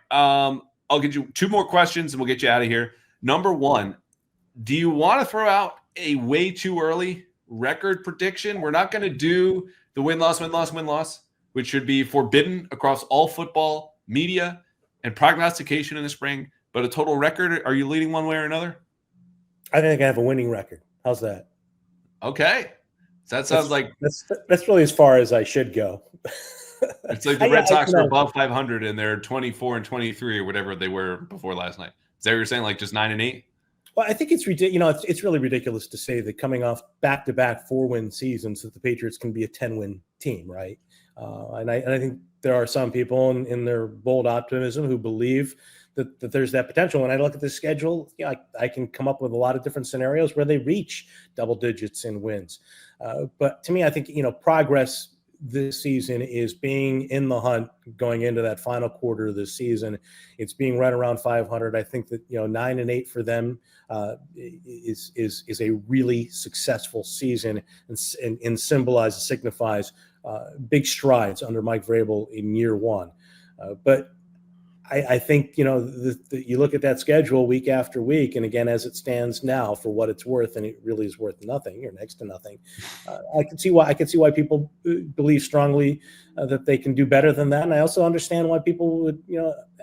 I'll get you 2 more questions and we'll get you out of here. Number 1, do you want to throw out a way too early record prediction? We're not going to do the win-loss, which should be forbidden across all football media and prognostication in the spring. But a total record, are you leading one way or another? I think I have a winning record. How's that? Okay. That sounds that's really as far as I should go. It's like the Red Sox are above 500 and they're 24-23 or whatever they were before last night. Is that what you're saying? Just 9-8? Well, I think it's ridiculous. It's really ridiculous to say that coming off back-to-back 4-win seasons that the Patriots can be a 10-win team, right? And I think there are some people in their bold optimism who believe that there's that potential. When I look at the schedule, I can come up with a lot of different scenarios where they reach double digits in wins. But to me, I think progress this season is being in the hunt going into that final quarter of the season. It's being right around 500. I think that 9-8 for them is a really successful season and signifies big strides under Mike Vrabel in year 1. But I think, you look at that schedule week after week, and again, as it stands now, for what it's worth, and it really is worth nothing or next to nothing. I can see why people believe strongly that they can do better than that, and I also understand why people would,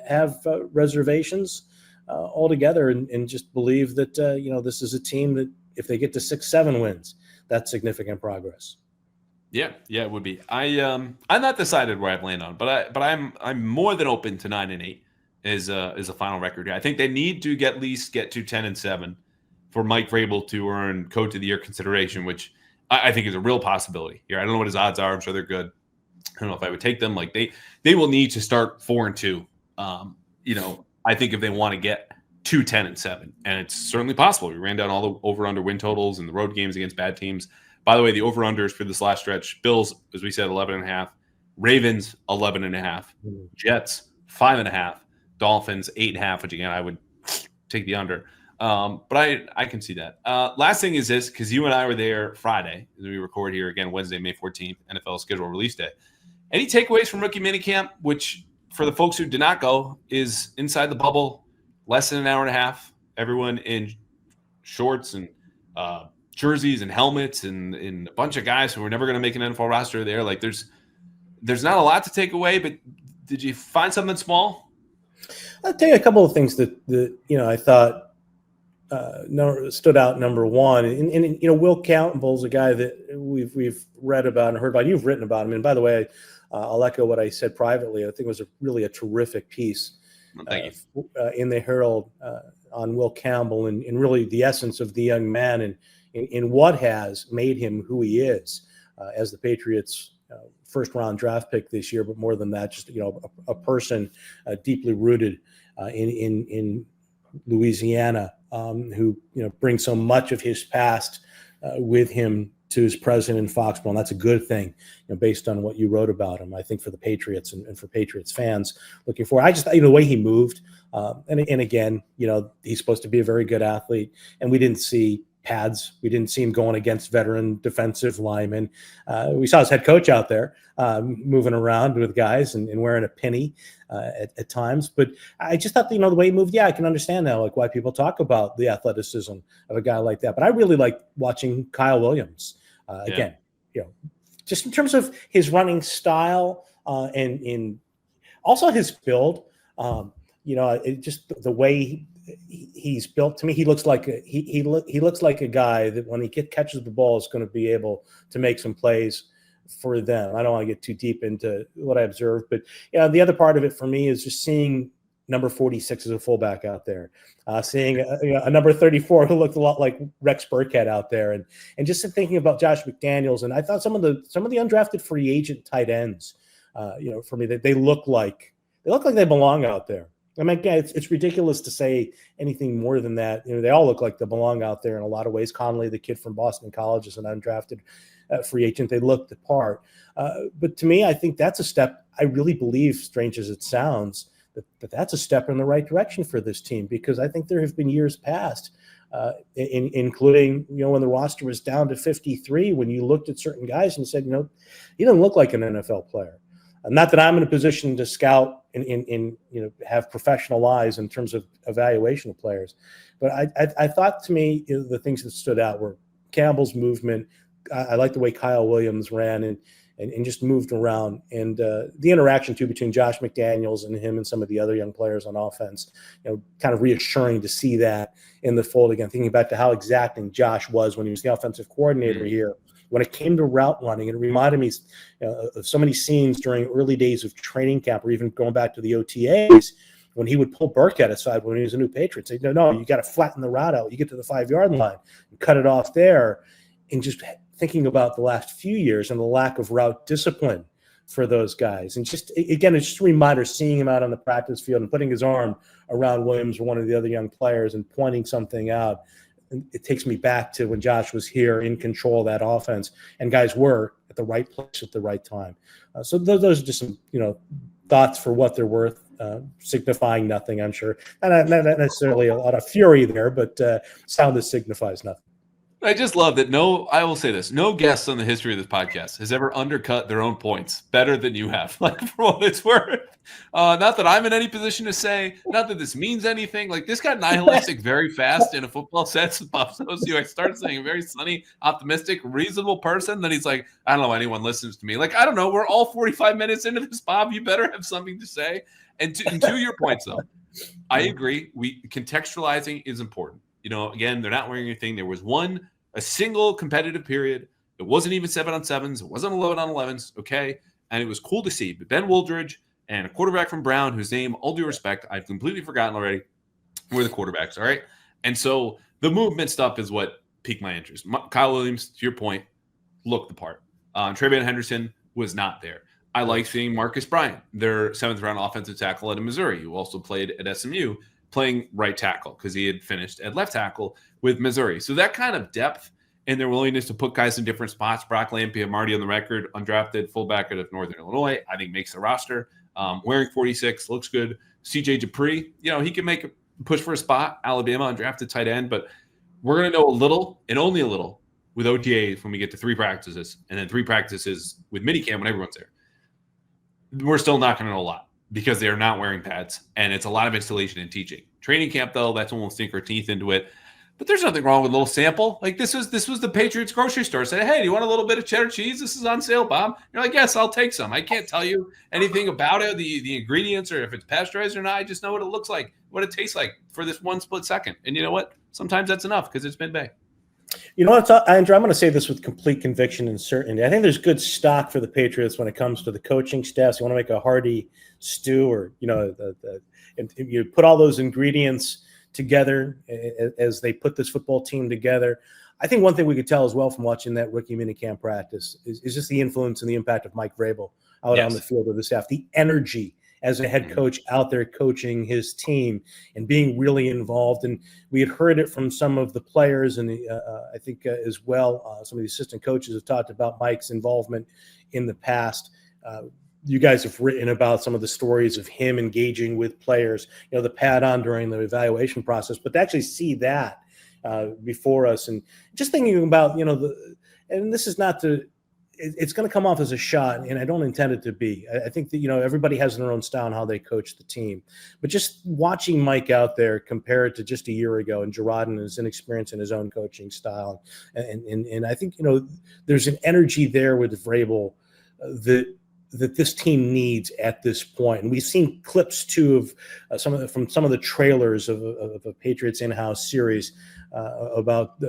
have reservations altogether, and just believe that this is a team that if they get to 6-7 wins, that's significant progress. Yeah, it would be. I'm not decided where I've landed on, but I'm more than open to 9-8 as a final record here. I think they need to at least get to 10-7 for Mike Vrabel to earn Coach of the Year consideration, which I think is a real possibility here. I don't know what his odds are. I'm sure they're good. I don't know if I would take them. Like they will need to start 4-2. I think if they want to get to 10-7, and it's certainly possible. We ran down all the over/under win totals in the road games against bad teams. By the way, the over-unders for this last stretch: Bills, as we said, 11.5; Ravens, 11.5; Jets, 5.5; Dolphins, 8.5. Which again, I would take the under. But I can see that. Last thing is this, because you and I were there Friday as we record here again, Wednesday, May 14th, NFL schedule release day. Any takeaways from rookie minicamp, which for the folks who did not go is inside the bubble, less than an hour and a half, everyone in shorts and jerseys and helmets, and a bunch of guys who are never going to make an NFL roster there. Like there's not a lot to take away, but did you find something small? I'll tell you a couple of things that I thought stood out. Number one, and Will Campbell's a guy that we've read about and heard about. You've written about him, and by the way, I'll echo what I said privately. I think it was really a terrific piece in the Herald on Will Campbell, and really the essence of the young man and in what has made him who he is as the Patriots' first-round draft pick this year. But more than that, just a person deeply rooted in Louisiana, who brings so much of his past with him to his present in Foxborough, and that's a good thing, based on what you wrote about him. I think for the Patriots and for Patriots fans looking forward, I just the way he moved, and again, he's supposed to be a very good athlete, and we didn't see pads. We didn't see him going against veteran defensive linemen. We saw his head coach out there moving around with guys and wearing a penny at times. But I just thought, the way he moved, I can understand now, like why people talk about the athleticism of a guy like that. But I really like watching Kyle Williams again, just in terms of his running style and in also his build. Just the way he's built. To me, he looks like he looks like a guy that when he catches the ball is going to be able to make some plays for them. I don't want to get too deep into what I observed, but the other part of it for me is just seeing number 46 as a fullback out there, seeing a number 34 who looked a lot like Rex Burkhead out there, and just thinking about Josh McDaniels. And I thought some of the undrafted free agent tight ends, for me, that they look like they belong out there. I mean, again, it's ridiculous to say anything more than that. They all look like they belong out there in a lot of ways. Conley, the kid from Boston College, is an undrafted free agent. They look the part. But to me, I think that's a step. I really believe, strange as it sounds, that that's a step in the right direction for this team, because I think there have been years past, including, when the roster was down to 53, when you looked at certain guys and said, he doesn't look like an NFL player. Not that I'm in a position to scout and have professional eyes in terms of evaluation of players, but I thought, to me, the things that stood out were Campbell's movement. I like the way Kyle Williams ran and just moved around, and the interaction too between Josh McDaniels and him and some of the other young players on offense. Kind of reassuring to see that in the fold again. Thinking back to how exacting Josh was when he was the offensive coordinator here. When it came to route running, it reminded me of so many scenes during early days of training camp, or even going back to the OTAs, when he would pull Burkhead aside when he was a new Patriot. Say, no, you got to flatten the route out. You get to the 5-yard line and cut it off there. And just thinking about the last few years and the lack of route discipline for those guys. And just, again, it's just a reminder, seeing him out on the practice field and putting his arm around Williams or one of the other young players and pointing something out. It takes me back to when Josh was here in control of that offense, and guys were at the right place at the right time. So those are just some, thoughts for what they're worth, signifying nothing, I'm sure. And not necessarily a lot of fury there, but sound that signifies nothing. I just love that I will say this, no guest on the history of this podcast has ever undercut their own points better than you have, like, for what it's worth. Not that I'm in any position to say, not that this means anything. Like, this got nihilistic very fast in a football sense. Bob Socci, I started saying a very sunny, optimistic, reasonable person. Then he's like, I don't know anyone listens to me. Like, I don't know. We're all 45 minutes into this, Bob. You better have something to say. And to your points, though, I agree. Contextualizing is important. Again, they're not wearing anything. There was a single competitive period. It wasn't even 7-on-7s. It wasn't 11-on-11s. Okay. And it was cool to see. But Ben Wooldridge and a quarterback from Brown, whose name, all due respect, I've completely forgotten already, were the quarterbacks. All right. And so the movement stuff is what piqued my interest. Kyle Williams, to your point, looked the part. Travion Henderson was not there. I like seeing Marcus Bryant, their 7th round offensive tackle at Missouri, who also played at SMU, playing right tackle because he had finished at left tackle with Missouri. So that kind of depth and their willingness to put guys in different spots. Brock Lampy, I'm already on the record, undrafted fullback out of Northern Illinois, I think makes the roster. Wearing 46, looks good. CJ Dupree, he can make a push for a spot. Alabama, undrafted tight end. But we're going to know a little and only a little with OTAs when we get to 3 practices and then 3 practices with minicamp when everyone's there. We're still not going to know a lot because they are not wearing pads, and it's a lot of installation and teaching. Training camp, though, that's when we'll sink our teeth into it. But there's nothing wrong with a little sample. Like, this was the Patriots grocery store. Say, hey, do you want a little bit of cheddar cheese? This is on sale, Bob. You're like, yes, I'll take some. I can't tell you anything about it, the ingredients, or if it's pasteurized or not. I just know what it looks like, what it tastes like for this one split second. And you know what? Sometimes that's enough because it's mid-May. You know what, Andrew? I'm going to say this with complete conviction and certainty. I think there's good stock for the Patriots when it comes to the coaching staffs. You want to make a hearty stew, or and you put all those ingredients together as they put this football team together. I think one thing we could tell as well from watching that rookie minicamp practice is just the influence and the impact of Mike Vrabel out on the field with the staff, the energy as a head coach out there coaching his team and being really involved. And we had heard it from some of the players, and I think as well, some of the assistant coaches have talked about Mike's involvement in the past. You guys have written about some of the stories of him engaging with players, the pad on during the evaluation process, but to actually see that before us, and just thinking about, and this is not to, it's going to come off as a shot, and I don't intend it to be. I think that, everybody has their own style and how they coach the team. But just watching Mike out there compared to just a year ago, and Gerard and his inexperience in his own coaching style. And I think, there's an energy there with Vrabel that this team needs at this point. And we've seen clips too of some of the trailers of a Patriots in-house series about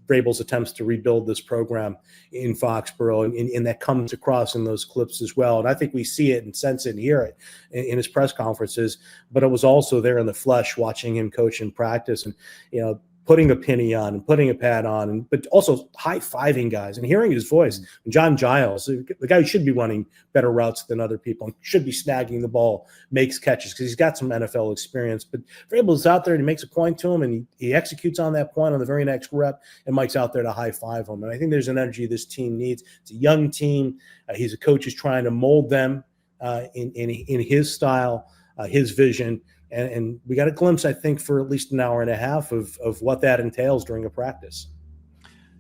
Vrabel's attempts to rebuild this program in Foxborough, and that comes across in those clips as well. And I think we see it and sense it and hear it in his press conferences, but it was also there in the flesh watching him coach in practice, and putting a penny on and putting a pad on, but also high-fiving guys and hearing his voice. John Giles, the guy who should be running better routes than other people and should be snagging the ball, makes catches because he's got some NFL experience. But Vrabel's out there and he makes a point to him, and he executes on that point on the very next rep, and Mike's out there to high-five him. And I think there's an energy this team needs. It's a young team. He's a coach who's trying to mold them in his style, his vision. And we got a glimpse, I think, for at least an hour and a half of what that entails during a practice.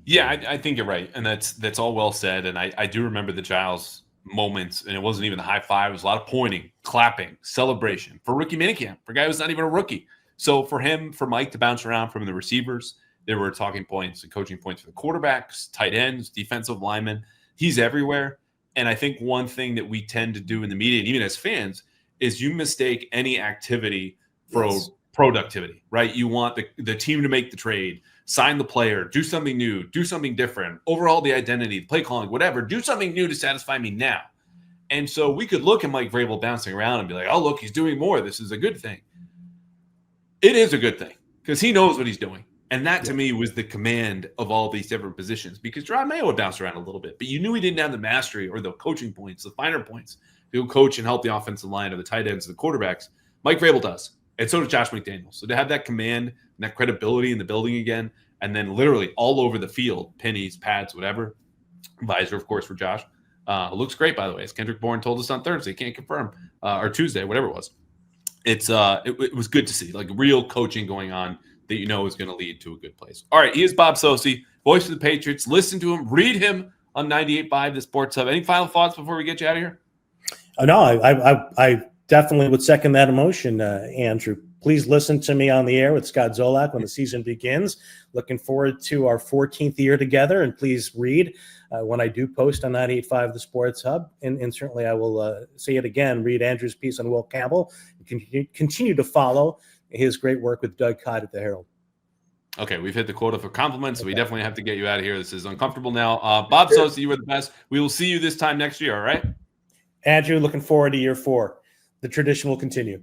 Yeah, I think you're right. And that's all well said. And I do remember the Giles moments, and it wasn't even the high five. It was a lot of pointing, clapping, celebration for rookie minicamp, for a guy who's not even a rookie. So for Mike to bounce around from the receivers, there were talking points and coaching points for the quarterbacks, tight ends, defensive linemen. He's everywhere. And I think one thing that we tend to do in the media, and even as fans, is you mistake any activity for productivity, right? You want the team to make the trade, sign the player, do something new, do something different, overhaul the identity, the play calling, whatever, do something new to satisfy me now. And so we could look at Mike Vrabel bouncing around and be like, oh, look, he's doing more. This is a good thing. It is a good thing because he knows what he's doing. And that to me was the command of all these different positions, because Gerard Mayo would bounce around a little bit, but you knew he didn't have the mastery or the coaching points, the finer points. He'll coach and help the offensive line or the tight ends, the quarterbacks. Mike Vrabel does. And so does Josh McDaniels. So to have that command and that credibility in the building again, and then literally all over the field, pennies, pads, whatever. Visor, of course, for Josh. Looks great, by the way. As Kendrick Bourne told us on Thursday, can't confirm, or Tuesday, whatever it was. It was good to see, like real coaching going on that is going to lead to a good place. All right, he is Bob Socci, voice of the Patriots. Listen to him, read him on 98.5 The Sports Hub. Any final thoughts before we get you out of here? No, I definitely would second that emotion, Andrew. Please listen to me on the air with Scott Zolak when the season begins. Looking forward to our 14th year together, and please read when I do post on 98.5 The Sports Hub. And certainly I will say it again, read Andrew's piece on Will Campbell. Continue to follow his great work with Doug Codd at the Herald. Okay, we've hit the quota for compliments, so we definitely have to get you out of here. This is uncomfortable now. Bob Socci, you were the best. We will see you this time next year, all right? Andrew, looking forward to year 4. The tradition will continue.